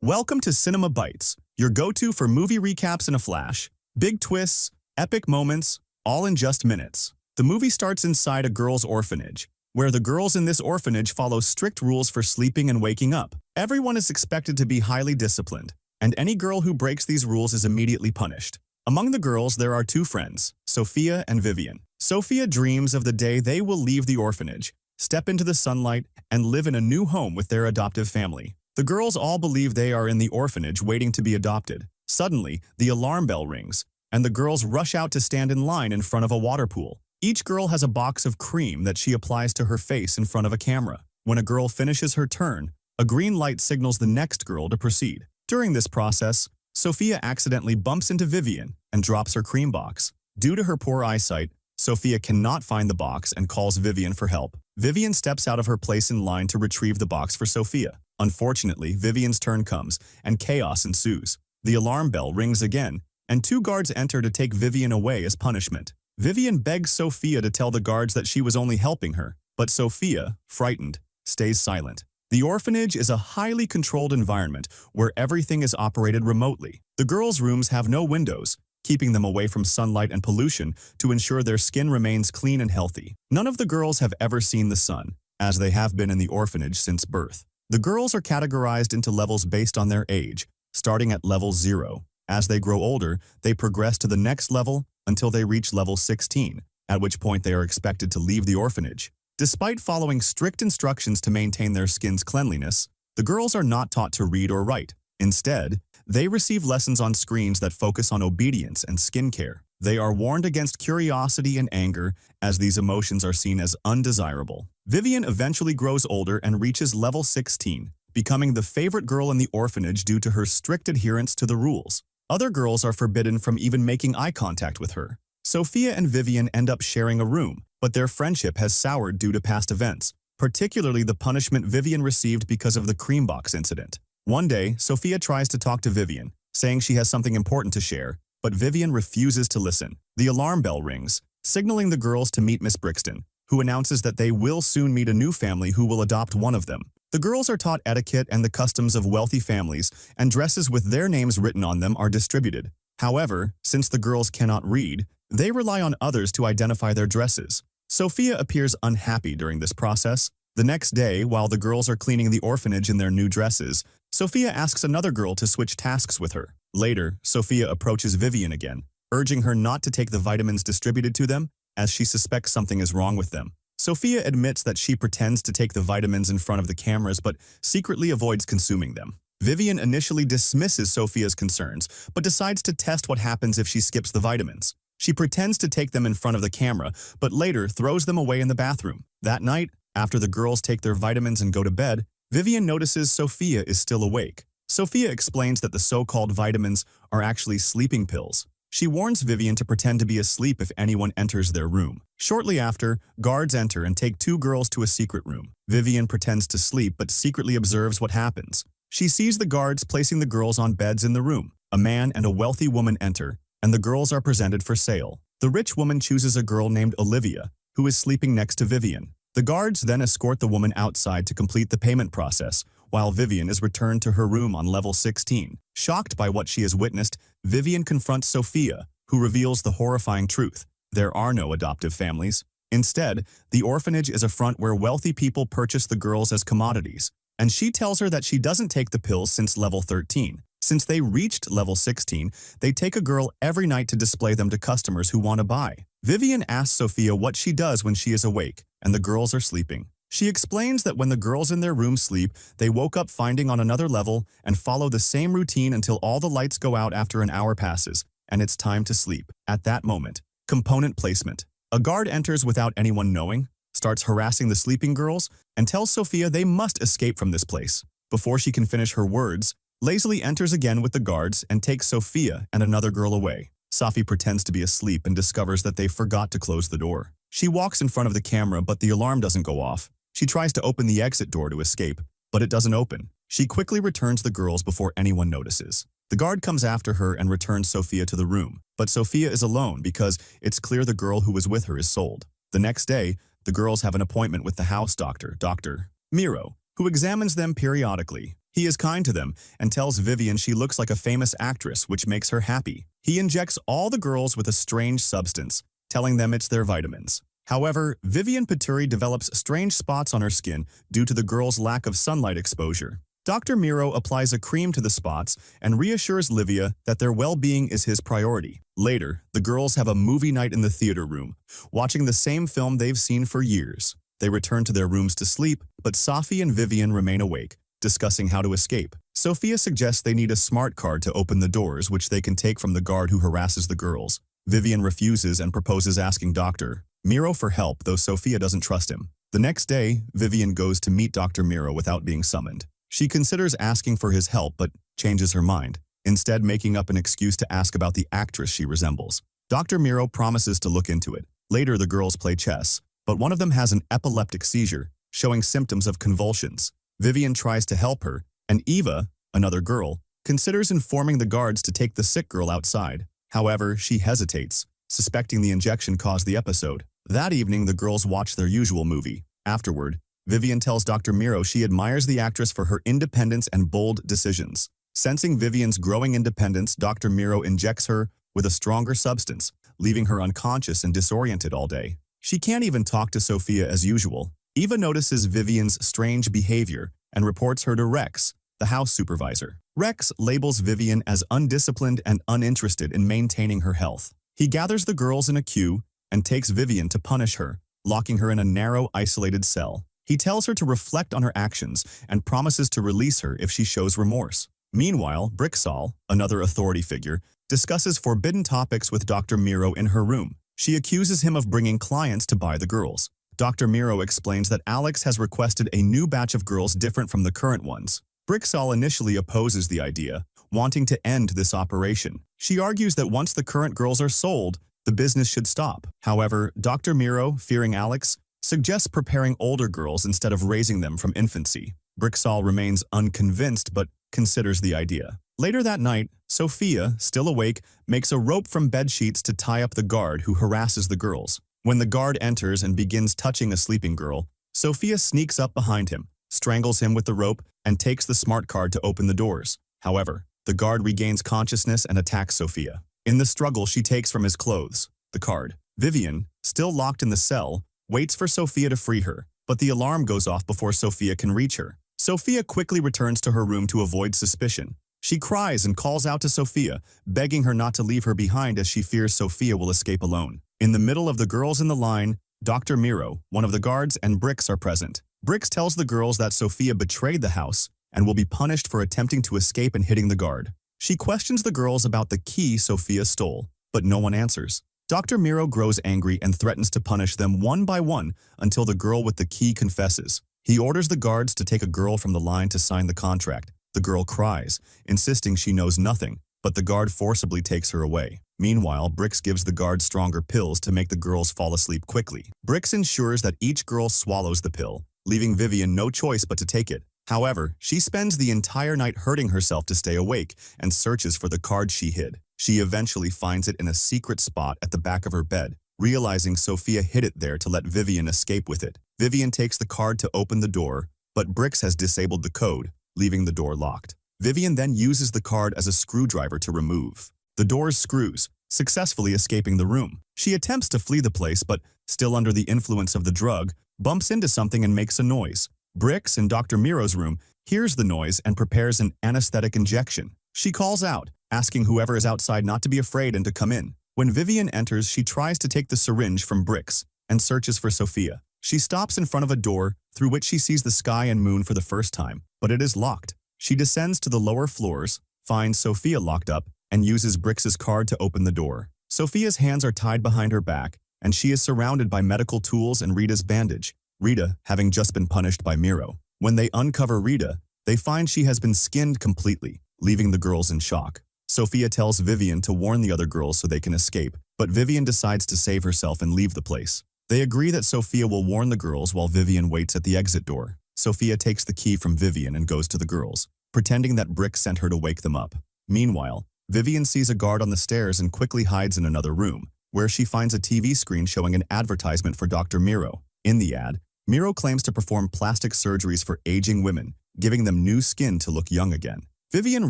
Welcome to Cinema Bites, your go-to for movie recaps in a flash. Big twists, epic moments, all in just minutes. The movie starts inside a girls' orphanage, where the girls in this orphanage follow strict rules for sleeping and waking up. Everyone is expected to be highly disciplined, and any girl who breaks these rules is immediately punished. Among the girls, there are two friends, Sophia and Vivian. Sophia dreams of the day they will leave the orphanage, step into the sunlight, and live in a new home with their adoptive family. The girls all believe they are in the orphanage waiting to be adopted. Suddenly, the alarm bell rings, and the girls rush out to stand in line in front of a water pool. Each girl has a box of cream that she applies to her face in front of a camera. When a girl finishes her turn, a green light signals the next girl to proceed. During this process, Sophia accidentally bumps into Vivian and drops her cream box. Due to her poor eyesight, Sophia cannot find the box and calls Vivian for help. Vivian steps out of her place in line to retrieve the box for Sophia. Unfortunately, Vivian's turn comes, and chaos ensues. The alarm bell rings again, and two guards enter to take Vivian away as punishment. Vivian begs Sophia to tell the guards that she was only helping her, but Sophia, frightened, stays silent. The orphanage is a highly controlled environment where everything is operated remotely. The girls' rooms have no windows, keeping them away from sunlight and pollution to ensure their skin remains clean and healthy. None of the girls have ever seen the sun, as they have been in the orphanage since birth. The girls are categorized into levels based on their age, starting at level 0. As they grow older, they progress to the next level until they reach level 16, at which point they are expected to leave the orphanage. Despite following strict instructions to maintain their skin's cleanliness, the girls are not taught to read or write. Instead, they receive lessons on screens that focus on obedience and skincare. They are warned against curiosity and anger, as these emotions are seen as undesirable. Vivian eventually grows older and reaches level 16, becoming the favorite girl in the orphanage due to her strict adherence to the rules. Other girls are forbidden from even making eye contact with her. Sophia and Vivian end up sharing a room, but their friendship has soured due to past events, particularly the punishment Vivian received because of the cream box incident. One day, Sophia tries to talk to Vivian, saying she has something important to share, but Vivian refuses to listen. The alarm bell rings, signaling the girls to meet Miss Brixton, who announces that they will soon meet a new family who will adopt one of them. The girls are taught etiquette and the customs of wealthy families, and dresses with their names written on them are distributed. However, since the girls cannot read, they rely on others to identify their dresses. Sophia appears unhappy during this process. The next day, while the girls are cleaning the orphanage in their new dresses, Sophia asks another girl to switch tasks with her. Later, Sophia approaches Vivian again, urging her not to take the vitamins distributed to them, as she suspects something is wrong with them. Sophia admits that she pretends to take the vitamins in front of the cameras but secretly avoids consuming them. Vivian initially dismisses Sophia's concerns, but decides to test what happens if she skips the vitamins. She pretends to take them in front of the camera, but later throws them away in the bathroom. That night, after the girls take their vitamins and go to bed, Vivian notices Sophia is still awake. Sophia explains that the so-called vitamins are actually sleeping pills. She warns Vivian to pretend to be asleep if anyone enters their room. Shortly after, guards enter and take two girls to a secret room. Vivian pretends to sleep but secretly observes what happens. She sees the guards placing the girls on beds in the room. A man and a wealthy woman enter, and the girls are presented for sale. The rich woman chooses a girl named Olivia, who is sleeping next to Vivian. The guards then escort the woman outside to complete the payment process, while Vivian is returned to her room on level 16. Shocked by what she has witnessed, Vivian confronts Sophia, who reveals the horrifying truth. There are no adoptive families. Instead, the orphanage is a front where wealthy people purchase the girls as commodities, and she tells her that she doesn't take the pills since level 13. Since they reached level 16, they take a girl every night to display them to customers who want to buy. Vivian asks Sophia what she does when she is awake, and the girls are sleeping. She explains that when the girls in their room sleep, they woke up finding on another level and follow the same routine until all the lights go out after an hour passes, and it's time to sleep. At that moment, component placement. A guard enters without anyone knowing, starts harassing the sleeping girls, and tells Sophia they must escape from this place. Before she can finish her words, lazily enters again with the guards and takes Sophia and another girl away. Sophie pretends to be asleep and discovers that they forgot to close the door. She walks in front of the camera, but the alarm doesn't go off. She tries to open the exit door to escape, but it doesn't open. She quickly returns the girls before anyone notices. The guard comes after her and returns Sophia to the room, but Sophia is alone because it's clear the girl who was with her is sold. The next day, the girls have an appointment with the house doctor, Dr. Miro, who examines them periodically. He is kind to them and tells Vivian she looks like a famous actress, which makes her happy. He injects all the girls with a strange substance, telling them it's their vitamins. However, Vivian Paturi develops strange spots on her skin due to the girls' lack of sunlight exposure. Dr. Miro applies a cream to the spots and reassures Livia that their well-being is his priority. Later, the girls have a movie night in the theater room, watching the same film they've seen for years. They return to their rooms to sleep, but Sophie and Vivian remain awake, discussing how to escape. Sophia suggests they need a smart card to open the doors, which they can take from the guard who harasses the girls. Vivian refuses and proposes asking Dr. Miro for help, though Sophia doesn't trust him. The next day, Vivian goes to meet Dr. Miro without being summoned. She considers asking for his help but changes her mind, instead making up an excuse to ask about the actress she resembles. Dr. Miro promises to look into it. Later, the girls play chess, but one of them has an epileptic seizure, showing symptoms of convulsions. Vivian tries to help her, and Eva, another girl, considers informing the guards to take the sick girl outside. However, she hesitates, suspecting the injection caused the episode. That evening, the girls watch their usual movie. Afterward, Vivian tells Dr. Miro she admires the actress for her independence and bold decisions. Sensing Vivian's growing independence, Dr. Miro injects her with a stronger substance, leaving her unconscious and disoriented all day. She can't even talk to Sophia as usual. Eva notices Vivian's strange behavior and reports her to Rex, the house supervisor. Rex labels Vivian as undisciplined and uninterested in maintaining her health. He gathers the girls in a queue and takes Vivian to punish her, locking her in a narrow, isolated cell. He tells her to reflect on her actions and promises to release her if she shows remorse. Meanwhile, Brixall, another authority figure, discusses forbidden topics with Dr. Miro in her room. She accuses him of bringing clients to buy the girls. Dr. Miro explains that Alex has requested a new batch of girls different from the current ones. Brixall initially opposes the idea, wanting to end this operation. She argues that once the current girls are sold, the business should stop. However, Dr. Miro, fearing Alex, suggests preparing older girls instead of raising them from infancy. Brixall remains unconvinced but considers the idea. Later that night, Sophia, still awake, makes a rope from bed sheets to tie up the guard who harasses the girls. When the guard enters and begins touching a sleeping girl, Sophia sneaks up behind him, strangles him with the rope, and takes the smart card to open the doors. However, the guard regains consciousness and attacks Sophia. In the struggle, she takes from his clothes the card. Vivian, still locked in the cell, waits for Sophia to free her, but the alarm goes off before Sophia can reach her. Sophia quickly returns to her room to avoid suspicion. She cries and calls out to Sophia, begging her not to leave her behind as she fears Sophia will escape alone. In the middle of the girls in the line, Dr. Miro, one of the guards, and Brix are present. Brix tells the girls that Sophia betrayed the house and will be punished for attempting to escape and hitting the guard. She questions the girls about the key Sophia stole, but no one answers. Dr. Miro grows angry and threatens to punish them one by one until the girl with the key confesses. He orders the guards to take a girl from the line to sign the contract. The girl cries, insisting she knows nothing, but the guard forcibly takes her away. Meanwhile, Brix gives the guard stronger pills to make the girls fall asleep quickly. Brix ensures that each girl swallows the pill, leaving Vivian no choice but to take it. However, she spends the entire night hurting herself to stay awake and searches for the card she hid. She eventually finds it in a secret spot at the back of her bed, realizing Sophia hid it there to let Vivian escape with it. Vivian takes the card to open the door, but Brix has disabled the code, leaving the door locked. Vivian then uses the card as a screwdriver to remove the door's screws, successfully escaping the room. She attempts to flee the place, but, still under the influence of the drug, bumps into something and makes a noise. Brix, in Dr. Miro's room, hears the noise and prepares an anesthetic injection. She calls out, asking whoever is outside not to be afraid and to come in. When Vivian enters, she tries to take the syringe from Brix and searches for Sophia. She stops in front of a door through which she sees the sky and moon for the first time, but it is locked. She descends to the lower floors, finds Sophia locked up, and uses Brix's card to open the door. Sophia's hands are tied behind her back, and she is surrounded by medical tools and Rita's bandage, Rita having just been punished by Miro. When they uncover Rita, they find she has been skinned completely, leaving the girls in shock. Sophia tells Vivian to warn the other girls so they can escape, but Vivian decides to save herself and leave the place. They agree that Sophia will warn the girls while Vivian waits at the exit door. Sophia takes the key from Vivian and goes to the girls, pretending that Brix sent her to wake them up. Meanwhile, Vivian sees a guard on the stairs and quickly hides in another room, where she finds a TV screen showing an advertisement for Dr. Miro. In the ad, Miro claims to perform plastic surgeries for aging women, giving them new skin to look young again. Vivian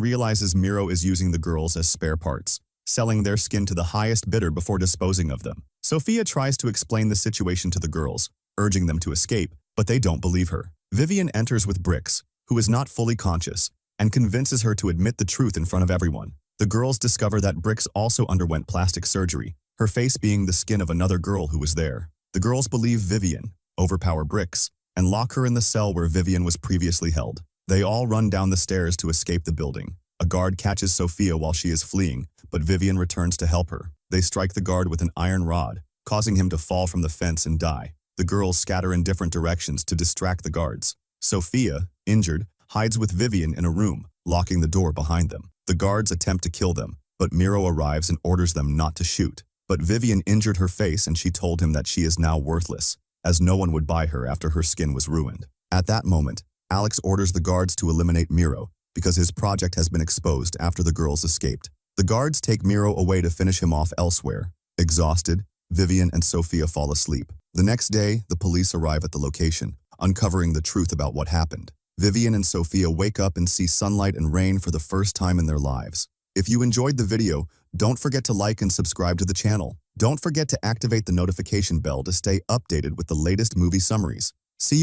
realizes Miro is using the girls as spare parts, selling their skin to the highest bidder before disposing of them. Sophia tries to explain the situation to the girls, urging them to escape, but they don't believe her. Vivian enters with Brix, who is not fully conscious, and convinces her to admit the truth in front of everyone. The girls discover that Brix also underwent plastic surgery, her face being the skin of another girl who was there. The girls believe Vivian, overpower Brix, and lock her in the cell where Vivian was previously held. They all run down the stairs to escape the building. A guard catches Sophia while she is fleeing, but Vivian returns to help her. They strike the guard with an iron rod, causing him to fall from the fence and die. The girls scatter in different directions to distract the guards. Sophia, injured, hides with Vivian in a room, locking the door behind them. The guards attempt to kill them, but Miro arrives and orders them not to shoot. But Vivian injured her face and she told him that she is now worthless, as no one would buy her after her skin was ruined. At that moment, Alex orders the guards to eliminate Miro because his project has been exposed after the girls escaped. The guards take Miro away to finish him off elsewhere. Exhausted, Vivian and Sophia fall asleep. The next day, the police arrive at the location, uncovering the truth about what happened. Vivian and Sophia wake up and see sunlight and rain for the first time in their lives. If you enjoyed the video, don't forget to like and subscribe to the channel. Don't forget to activate the notification bell to stay updated with the latest movie summaries.